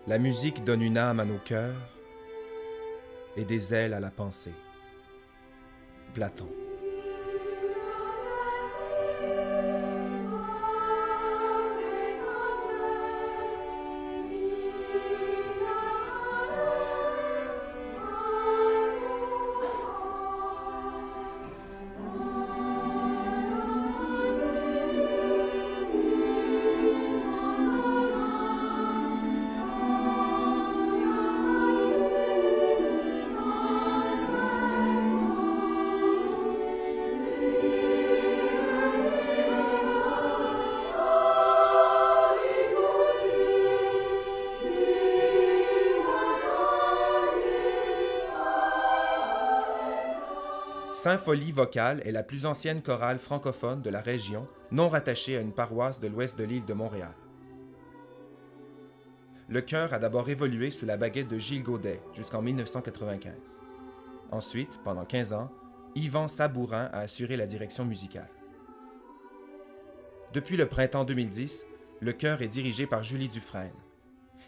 La musique donne une âme à nos cœurs et des ailes à la pensée. Platon. Sympholie vocale est la plus ancienne chorale francophone de la région, non rattachée à une paroisse de l'ouest de l'île de Montréal. Le chœur a d'abord évolué sous la baguette de Gilles Gaudet jusqu'en 1995. Ensuite, pendant 15 ans, Yvan Sabourin a assuré la direction musicale. Depuis le printemps 2010, le chœur est dirigé par Julie Dufresne.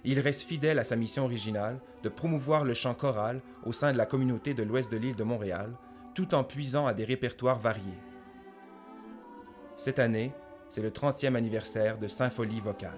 Il reste fidèle à sa mission originale de promouvoir le chant choral au sein de la communauté de l'ouest de l'île de Montréal, tout en puisant à des répertoires variés. Cette année, c'est le 30e anniversaire de Sympholie vocale.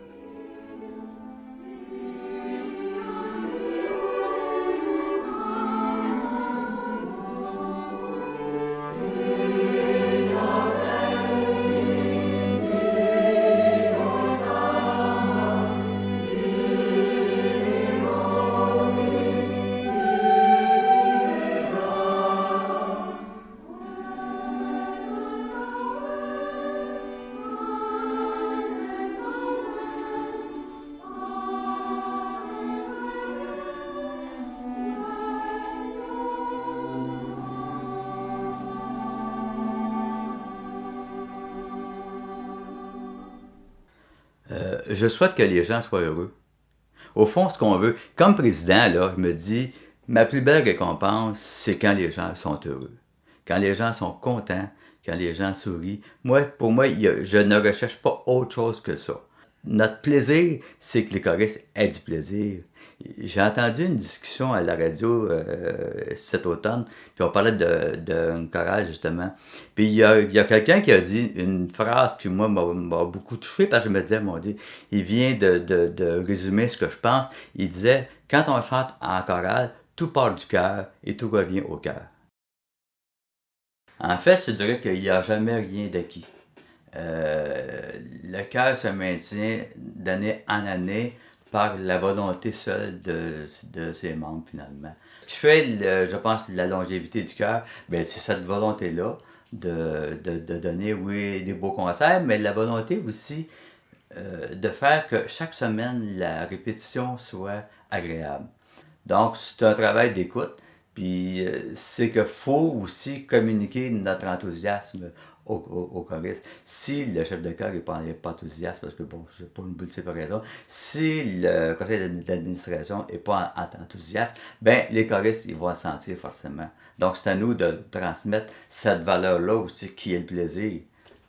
Je souhaite que les gens soient heureux. Au fond, ce qu'on veut, comme président, là, je me dis, ma plus belle récompense, c'est quand les gens sont heureux. Quand les gens sont contents, quand les gens sourient. Pour moi, je ne recherche pas autre chose que ça. Notre plaisir, c'est que les choristes aient du plaisir. J'ai entendu une discussion à la radio cet automne, puis on parlait d'une chorale, justement. Puis il y a quelqu'un qui a dit une phrase qui, moi, m'a beaucoup touché, parce que je me disais, mon Dieu, il vient de résumer ce que je pense. Il disait, quand on chante en chorale, tout part du cœur et tout revient au cœur. En fait, je dirais qu'il n'y a jamais rien d'acquis. Le cœur se maintient d'année en année par la volonté seule de ses membres, finalement. Ce qui fait, je pense, la longévité du cœur, c'est cette volonté-là de donner, oui, des beaux concerts, mais la volonté aussi de faire que chaque semaine, la répétition soit agréable. Donc, c'est un travail d'écoute, puis c'est qu'il faut aussi communiquer notre enthousiasme au choristes. Si le chef de chœur n'est pas enthousiaste, parce que bon, c'est pas une multiple raison, si le conseil d'administration n'est pas enthousiaste, les choristes, ils vont le sentir forcément. Donc, c'est à nous de transmettre cette valeur-là aussi, qui est le plaisir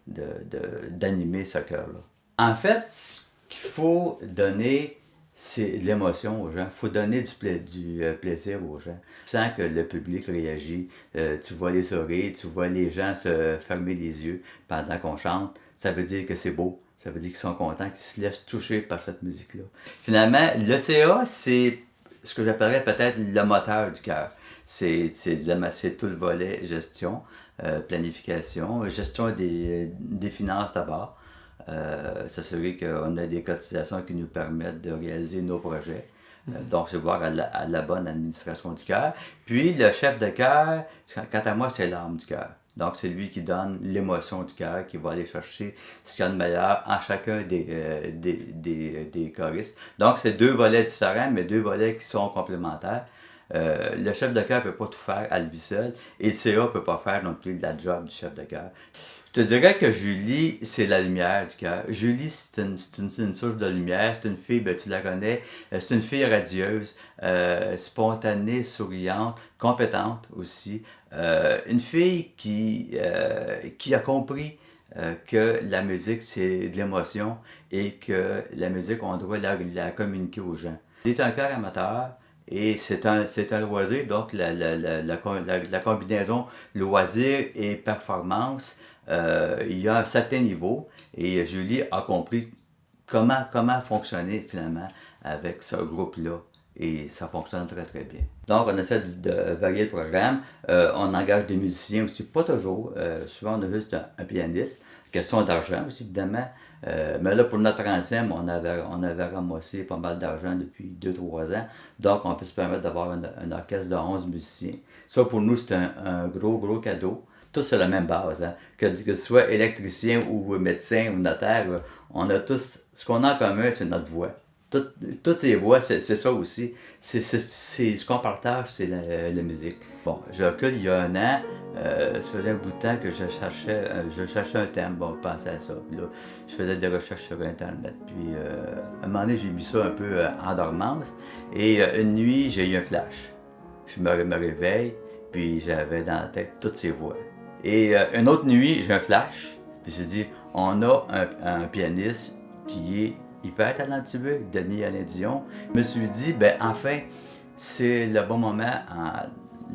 d'animer ce chœur-là. En fait, ce qu'il faut donner, c'est de l'émotion aux gens. Il faut donner du plaisir aux gens. Tu sens que le public réagit, tu vois les sourires, tu vois les gens se fermer les yeux pendant qu'on chante. Ça veut dire que c'est beau, ça veut dire qu'ils sont contents, qu'ils se laissent toucher par cette musique-là. Finalement, l'ECA, c'est ce que j'appellerais peut-être le moteur du chœur. C'est tout le volet gestion, planification, gestion des finances d'abord. S'assurer qu'on a des cotisations qui nous permettent de réaliser nos projets. Donc, c'est voir à la bonne administration du chœur. Puis, le chef de chœur, quant à moi, c'est l'âme du chœur. Donc, c'est lui qui donne l'émotion du chœur, qui va aller chercher ce qu'il y a de meilleur en chacun des choristes. Donc, c'est deux volets différents, mais deux volets qui sont complémentaires. Le chef de chœur ne peut pas tout faire à lui seul, et le CA ne peut pas faire non plus la job du chef de chœur. Je te dirais que Julie, c'est la lumière du cœur. Julie, c'est une source de lumière. C'est une fille, tu la connais, c'est une fille radieuse, spontanée, souriante, compétente aussi. Une fille qui a compris que la musique, c'est de l'émotion et que la musique, on doit la communiquer aux gens. C'est un chœur amateur et c'est un loisir, donc la combinaison loisir et performance, il y a un certain niveau et Julie a compris comment fonctionner finalement avec ce groupe-là. Et ça fonctionne très très bien. Donc on essaie de varier le programme. On engage des musiciens aussi, pas toujours. Souvent on a juste un pianiste. Question d'argent aussi évidemment. Mais là pour notre 30e, on avait ramassé pas mal d'argent depuis 2-3 ans. Donc on peut se permettre d'avoir un orchestre de 11 musiciens. Ça pour nous c'est un gros cadeau. Tous sur la même base. Hein. Que tu sois électricien ou médecin ou notaire, on a tous, ce qu'on a en commun c'est notre voix. Toutes ces voix, c'est ça aussi. C'est ce qu'on partage, c'est la musique. Bon, je recule il y a un an. Ça faisait un bout de temps que je cherchais un thème. Bon, je pensais à ça. Puis là, je faisais des recherches sur Internet. Puis, à un moment donné, j'ai mis ça un peu en dormance. Et une nuit, j'ai eu un flash. Je me réveille, puis j'avais dans la tête toutes ces voix. Et une autre nuit, j'ai un flash. Puis je me suis dit, on a un pianiste qui est hyper talentueux, Denis Alain Dion. Je me suis dit, ben enfin, c'est le bon moment,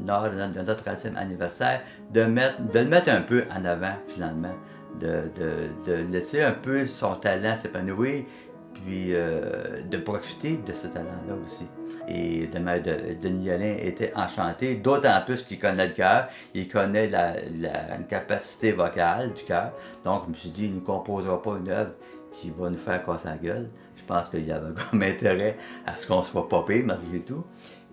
lors de notre 30e anniversaire, de le mettre un peu en avant, finalement, de laisser un peu son talent s'épanouir, puis de profiter de ce talent-là aussi. Et Denis Alain était enchanté, d'autant plus qu'il connaît le cœur, il connaît la capacité vocale du cœur. Donc, je me suis dit, il ne composera pas une œuvre qui va nous faire casser la gueule. Je pense qu'il y avait comme intérêt à ce qu'on soit popé malgré tout.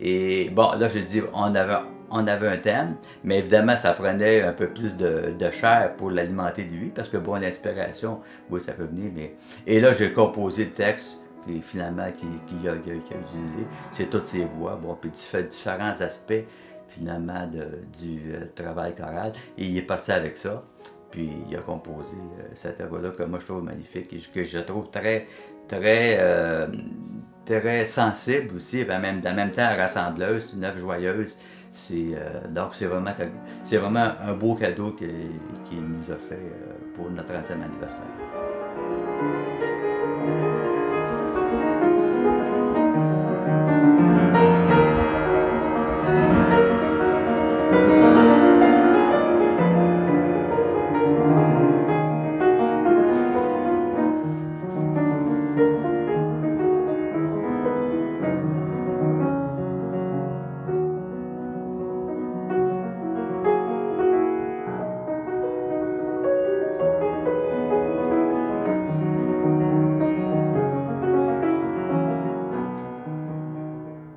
Et bon, là, j'ai dit, on avait un thème, mais évidemment, ça prenait un peu plus de chair pour l'alimenter lui, parce que bon, l'inspiration, oui, ça peut venir, mais... Et là, j'ai composé le texte, qui finalement, qu'il a utilisé. C'est toutes ces voix, bon, puis différents aspects, finalement, du travail choral. Et il est parti avec ça. Puis il a composé cette œuvre-là que moi je trouve magnifique et que je trouve très sensible aussi, et en même temps rassembleuse, une œuvre joyeuse. Donc c'est vraiment un beau cadeau qu'il nous a fait pour notre 30e anniversaire.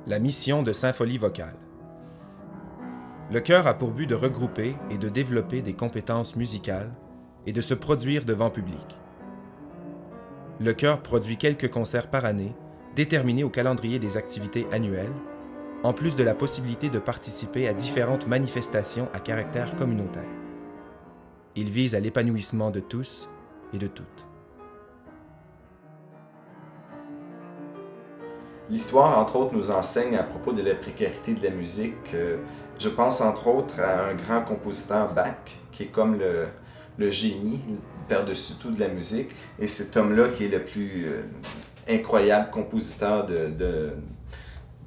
La mission de Symphonie vocale. Le chœur a pour but de regrouper et de développer des compétences musicales et de se produire devant public. Le chœur produit quelques concerts par année, déterminés au calendrier des activités annuelles, en plus de la possibilité de participer à différentes manifestations à caractère communautaire. Il vise à l'épanouissement de tous et de toutes. L'histoire, entre autres, nous enseigne à propos de la précarité de la musique. Je pense, entre autres, à un grand compositeur, Bach, qui est comme le génie par-dessus tout de la musique. Et cet homme-là qui est le plus incroyable compositeur de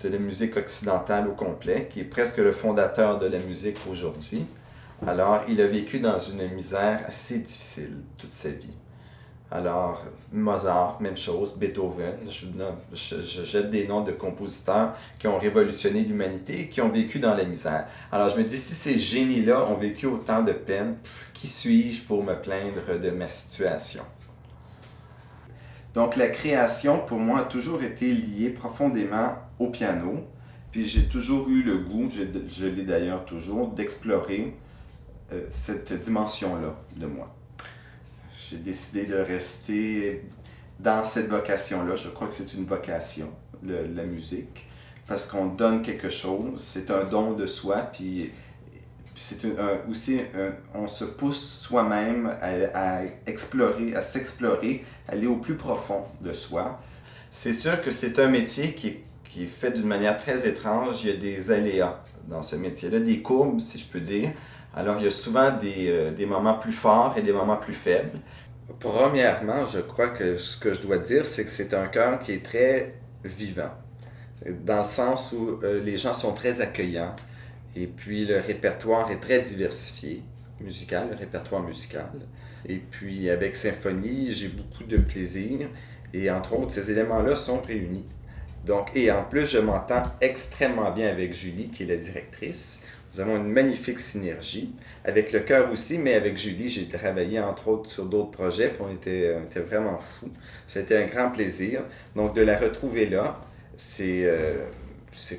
la musique occidentale au complet, qui est presque le fondateur de la musique aujourd'hui. Alors, il a vécu dans une misère assez difficile toute sa vie. Alors, Mozart, même chose, Beethoven, je jette des noms de compositeurs qui ont révolutionné l'humanité et qui ont vécu dans la misère. Alors, je me dis, si ces génies-là ont vécu autant de peine, qui suis-je pour me plaindre de ma situation? Donc, la création, pour moi, a toujours été liée profondément au piano. Puis, j'ai toujours eu le goût, je l'ai d'ailleurs toujours, d'explorer cette dimension-là de moi. J'ai décidé de rester dans cette vocation-là. Je crois que c'est une vocation, la musique, parce qu'on donne quelque chose, c'est un don de soi, puis c'est aussi, on se pousse soi-même à explorer, à s'explorer, aller au plus profond de soi. C'est sûr que c'est un métier qui est fait d'une manière très étrange. Il y a des aléas dans ce métier-là, des courbes, si je peux dire. Alors, il y a souvent des moments plus forts et des moments plus faibles. Premièrement, je crois que ce que je dois dire, c'est que c'est un chœur qui est très vivant. dans le sens où les gens sont très accueillants et puis le répertoire est très diversifié, musical, le répertoire musical. Et puis avec Symphonie, j'ai beaucoup de plaisir et entre autres, ces éléments-là sont réunis. Donc, et en plus, je m'entends extrêmement bien avec Julie, qui est la directrice. Nous avons une magnifique synergie. Avec le chœur aussi, mais avec Julie, j'ai travaillé entre autres sur d'autres projets, puis on était vraiment fous. C'était un grand plaisir. Donc, de la retrouver là, c'est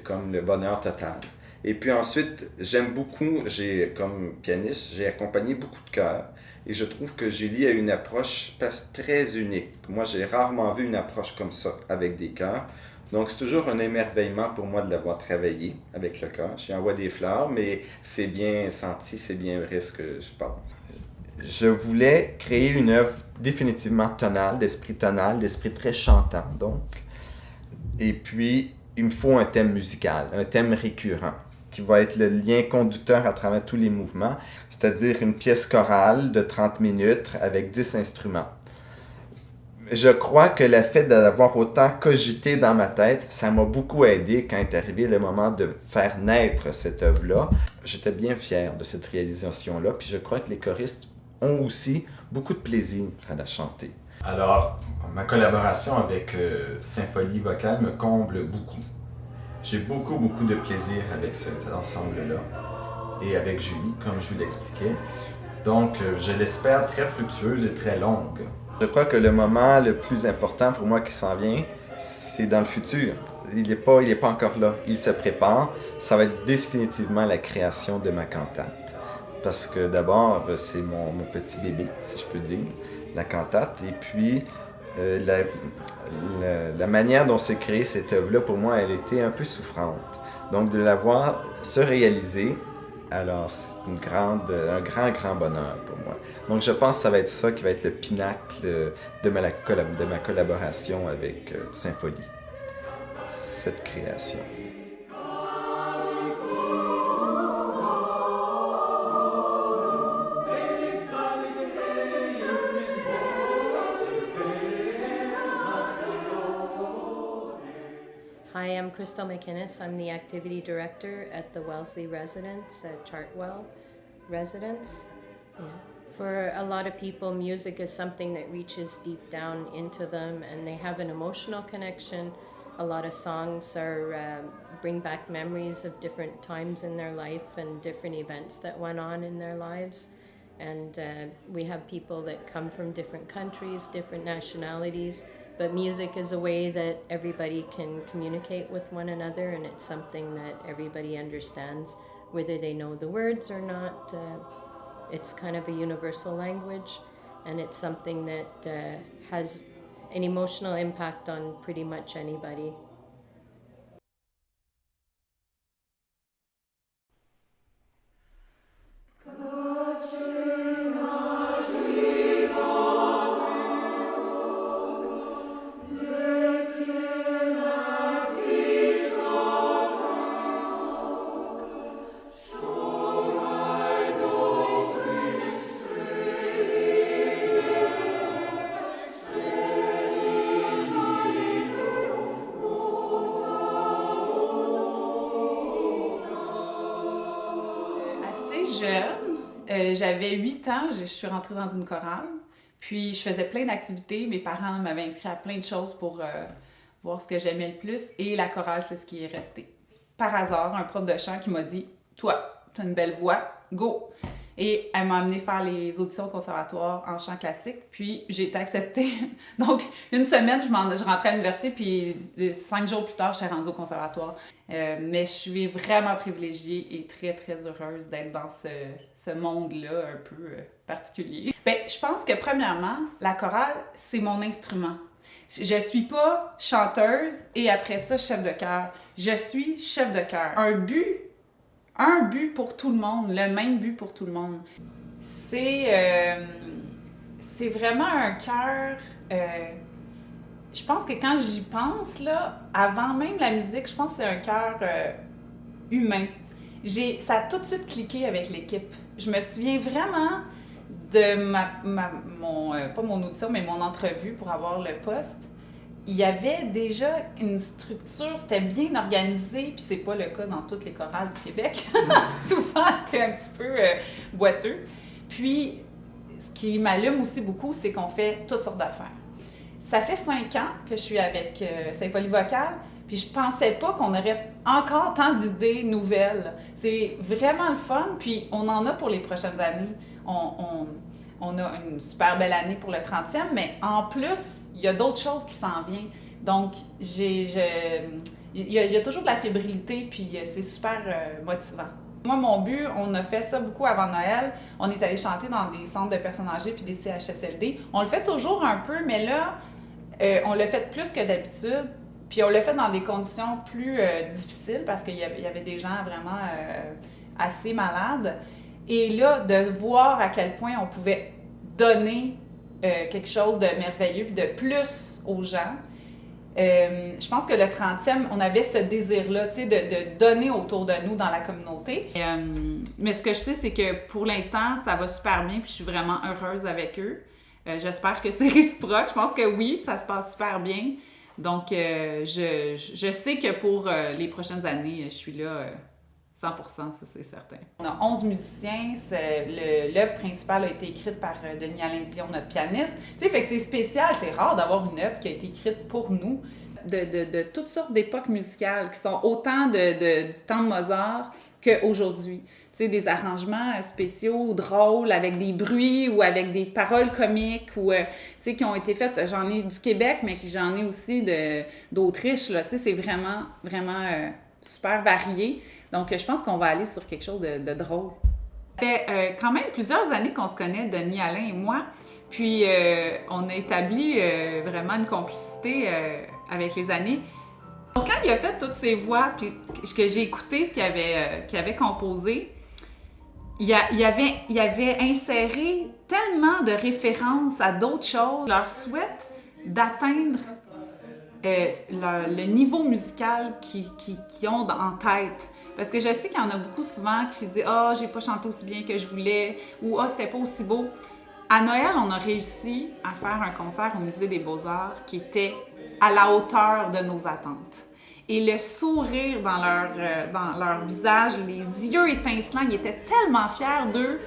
comme le bonheur total. Et puis ensuite, j'aime beaucoup, comme pianiste, j'ai accompagné beaucoup de chœurs. Et je trouve que Julie a une approche très unique. Moi, j'ai rarement vu une approche comme ça avec des chœurs. Donc, c'est toujours un émerveillement pour moi de l'avoir travaillé avec le chœur. J'y envoie des fleurs, mais c'est bien senti, c'est bien vrai ce que je pense. Je voulais créer une œuvre définitivement tonale, d'esprit très chantant, donc. Et puis, il me faut un thème musical, un thème récurrent, qui va être le lien conducteur à travers tous les mouvements, c'est-à-dire une pièce chorale de 30 minutes avec 10 instruments. Je crois que le fait d'avoir autant cogité dans ma tête, ça m'a beaucoup aidé quand est arrivé le moment de faire naître cette œuvre-là. J'étais bien fier de cette réalisation-là, puis je crois que les choristes ont aussi beaucoup de plaisir à la chanter. Alors, ma collaboration avec Symphonie vocale me comble beaucoup. J'ai beaucoup de plaisir avec cet ensemble-là et avec Julie, comme je vous l'expliquais. Donc, je l'espère très fructueuse et très longue. Je crois que le moment le plus important pour moi qui s'en vient, c'est dans le futur. Il n'est pas encore là. Il se prépare. Ça va être définitivement la création de ma cantate. Parce que d'abord, c'est mon petit bébé, si je peux dire, la cantate. Et puis, la manière dont s'est créée cette œuvre-là, pour moi, elle était un peu souffrante. Donc, de la voir se réaliser, alors c'est un grand bonheur pour moi. Donc, je pense que ça va être ça qui va être le pinacle de ma collaboration avec Symphonie, cette création. Hi, I'm Crystal McInnes. I'm the activity director at the Wellesley Residence at Chartwell Residence. Yeah. For a lot of people, music is something that reaches deep down into them and they have an emotional connection. A lot of songs bring back memories of different times in their life and different events that went on in their lives. And we have people that come from different countries, different nationalities. But music is a way that everybody can communicate with one another, and it's something that everybody understands, whether they know the words or not. It's kind of a universal language, and it's something that has an emotional impact on pretty much anybody. Jeune, j'avais 8 ans, je suis rentrée dans une chorale, puis je faisais plein d'activités. Mes parents m'avaient inscrit à plein de choses pour voir ce que j'aimais le plus, et la chorale, c'est ce qui est resté. Par hasard, un prof de chant qui m'a dit « Toi, t'as une belle voix, go! » Et elle m'a amenée faire les auditions au conservatoire en chant classique, puis j'ai été acceptée. Donc, une semaine, je rentrais à l'université, puis 5 jours plus tard, je suis rendue au conservatoire. Mais je suis vraiment privilégiée et très, très heureuse d'être dans ce monde-là un peu particulier. Bien, je pense que premièrement, la chorale, c'est mon instrument. Je suis pas chanteuse et après ça, chef de chœur. Je suis chef de chœur. Un but pour tout le monde, le même but pour tout le monde. C'est vraiment un cœur... je pense que quand j'y pense, là, avant même la musique, je pense que c'est un cœur humain. Ça a tout de suite cliqué avec l'équipe. Je me souviens vraiment de pas mon audition, mais mon entrevue pour avoir le poste. il y avait déjà une structure, c'était bien organisé, puis c'est pas le cas dans toutes les chorales du Québec. Souvent, c'est un petit peu boiteux. Puis, ce qui m'allume aussi beaucoup, c'est qu'on fait toutes sortes d'affaires. Ça fait 5 ans que je suis avec Symphonie vocale, puis je pensais pas qu'on aurait encore tant d'idées nouvelles. C'est vraiment le fun, puis on en a pour les prochaines années. On a une super belle année pour le 30e, mais en plus, il y a d'autres choses qui s'en viennent. Donc, il y a toujours de la fébrilité, puis c'est super motivant. Moi, mon but, on a fait ça beaucoup avant Noël. On est allé chanter dans des centres de personnes âgées puis des CHSLD. On le fait toujours un peu, mais là, on l'a fait plus que d'habitude. Puis on l'a fait dans des conditions plus difficiles parce qu'il y avait des gens vraiment assez malades. Et là, de voir à quel point on pouvait donner quelque chose de merveilleux puis de plus aux gens. Je pense que le 30e, on avait ce désir-là, tu sais, de donner autour de nous dans la communauté. Mais ce que je sais, c'est que pour l'instant, ça va super bien puis je suis vraiment heureuse avec eux. J'espère que c'est réciproque. Je pense que oui, ça se passe super bien. Donc, je sais que pour les prochaines années, je suis là 100%, ça c'est certain. On a 11 musiciens. L'œuvre principale a été écrite par Denis-Alain Dion, notre pianiste. Tu sais, fait que c'est spécial, c'est rare d'avoir une œuvre qui a été écrite pour nous. De toutes sortes d'époques musicales qui sont autant du temps de Mozart qu'aujourd'hui. Tu sais, des arrangements spéciaux, drôles, avec des bruits ou avec des paroles comiques ou, tu sais, qui ont été faites. J'en ai du Québec, mais j'en ai aussi d'Autriche, là. Tu sais, c'est vraiment, vraiment super varié. Donc, je pense qu'on va aller sur quelque chose de drôle. Ça fait quand même plusieurs années qu'on se connaît, Denis, Alain et moi. Puis, on a établi vraiment une complicité avec les années. Donc, quand il a fait toutes ces voix, puis que j'ai écouté ce qu'il avait composé, il avait inséré tellement de références à d'autres choses. Je leur souhaite d'atteindre le niveau musical qu'ils ont en tête. Parce que je sais qu'il y en a beaucoup souvent qui se disent « Ah, j'ai pas chanté aussi bien que je voulais » ou « Ah, c'était pas aussi beau ». À Noël, on a réussi à faire un concert au Musée des Beaux-Arts qui était à la hauteur de nos attentes. Et le sourire dans leur visage, les yeux étincelants, ils étaient tellement fiers d'eux.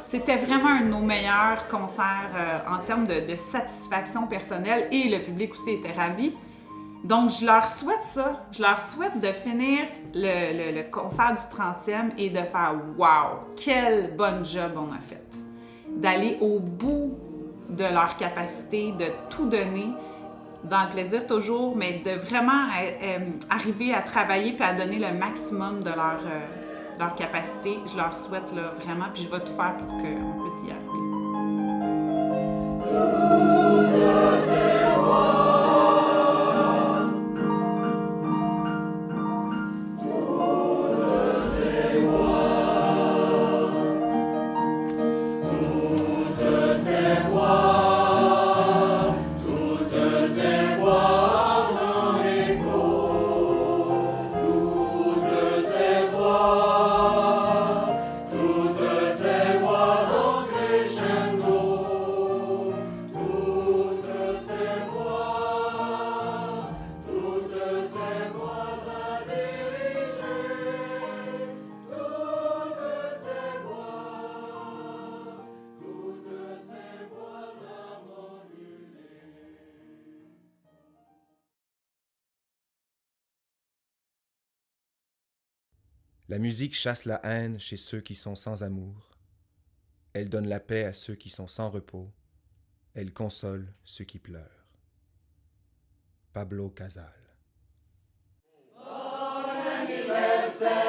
C'était vraiment un de nos meilleurs concerts en termes de satisfaction personnelle et le public aussi était ravi. Donc, je leur souhaite ça. Je leur souhaite de finir le concert du 30e et de faire « Wow! Quel bon job on a fait! » D'aller au bout de leur capacité, de tout donner, dans le plaisir toujours, mais de vraiment arriver à travailler puis à donner le maximum de leur capacité. Je leur souhaite là, vraiment, puis je vais tout faire pour qu'on puisse y arriver. La musique chasse la haine chez ceux qui sont sans amour. Elle donne la paix à ceux qui sont sans repos. Elle console ceux qui pleurent. Pablo Casals. Bon anniversaire.